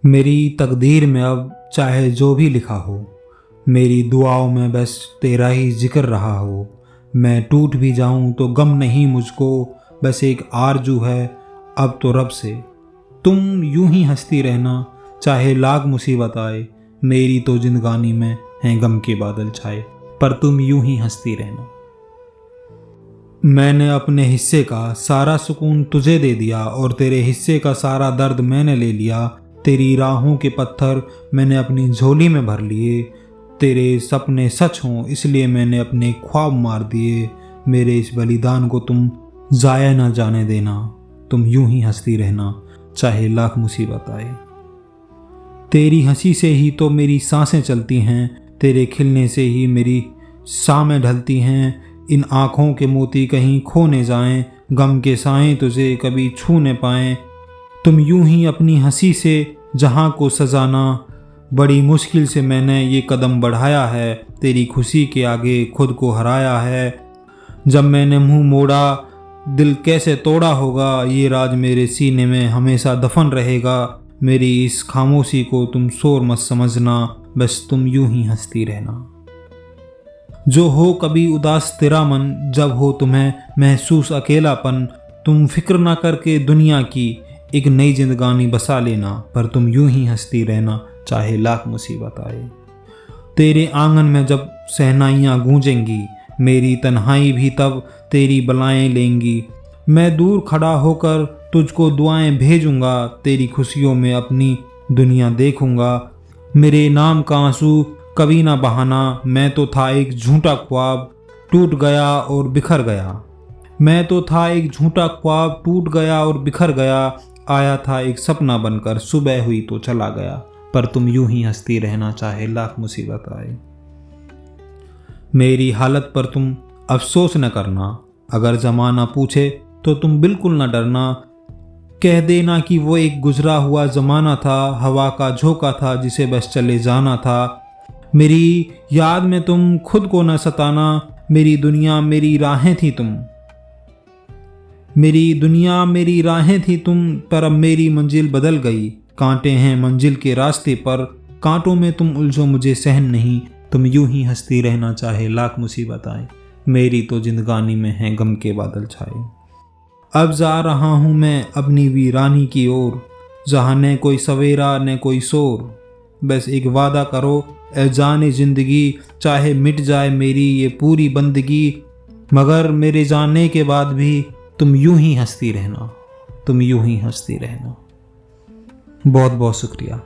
मेरी तकदीर में अब चाहे जो भी लिखा हो, मेरी दुआओं में बस तेरा ही जिक्र रहा हो। मैं टूट भी जाऊं तो गम नहीं मुझको, बस एक आरजू है अब तो रब से। तुम यूं ही हंसती रहना चाहे लाख मुसीबत आए, मेरी तो जिंदगानी में हैं गम के बादल छाए, पर तुम यूं ही हंसती रहना। मैंने अपने हिस्से का सारा सुकून तुझे दे दिया और तेरे हिस्से का सारा दर्द मैंने ले लिया। तेरी राहों के पत्थर मैंने अपनी झोली में भर लिए। तेरे सपने सच हों इसलिए मैंने अपने ख्वाब मार दिए। मेरे इस बलिदान को तुम ज़ाया ना जाने देना। तुम यूं ही हंसती रहना चाहे लाख मुसीबत आए। तेरी हंसी से ही तो मेरी सांसें चलती हैं, तेरे खिलने से ही मेरी शामें ढलती हैं। इन आँखों के मोती कहीं खो न जाएं, गम के साए तुझे कभी छू न पाएं। तुम यूं ही अपनी हंसी से जहां को सजाना, बड़ी मुश्किल से मैंने ये कदम बढ़ाया है। तेरी खुशी के आगे खुद को हराया है। जब मैंने मुंह मोड़ा दिल कैसे तोड़ा होगा, ये राज मेरे सीने में हमेशा दफन रहेगा। मेरी इस खामोशी को तुम शोर मत समझना, बस तुम यूं ही हंसती रहना। जो हो कभी उदास तेरा मन, जब हो तुम्हें महसूस अकेलापन, तुम फिक्र ना करके दुनिया की एक नई जिंदगानी बसा लेना, पर तुम यूं ही हंसती रहना चाहे लाख मुसीबत आए। तेरे आंगन में जब सहनाइयाँ गूंजेंगी, मेरी तन्हाई भी तब तेरी बलाएं लेंगी। मैं दूर खड़ा होकर तुझको दुआएं भेजूंगा, तेरी खुशियों में अपनी दुनिया देखूंगा। मेरे नाम का आंसू कभी ना बहाना, मैं तो था एक झूठा ख्वाब टूट गया और बिखर गया। मैं तो था एक झूठा ख्वाब टूट गया और बिखर गया। आया था एक सपना बनकर, सुबह हुई तो चला गया, पर तुम यूं ही हंसती रहना चाहे लाख मुसीबत आए। मेरी हालत पर तुम अफसोस न करना, अगर जमाना पूछे तो तुम बिल्कुल न डरना। कह देना कि वो एक गुजरा हुआ जमाना था, हवा का झोंका था जिसे बस चले जाना था। मेरी याद में तुम खुद को न सताना, मेरी दुनिया मेरी राहें थी तुम। मेरी दुनिया मेरी राहें थी तुम, पर अब मेरी मंजिल बदल गई। कांटे हैं मंजिल के रास्ते पर, कांटों में तुम उलझो मुझे सहन नहीं। तुम यूं ही हंसती रहना चाहे लाख मुसीबत आए, मेरी तो जिंदगानी में है गम के बादल छाए। अब जा रहा हूँ मैं अपनी वीरानी की ओर, जहाँ न कोई सवेरा न कोई शोर। बस एक वादा करो ए जाने जिंदगी, चाहे मिट जाए मेरी ये पूरी बंदगी, मगर मेरे जाने के बाद भी तुम यूं ही हंसती रहना। तुम यूं ही हंसती रहना। बहुत बहुत शुक्रिया।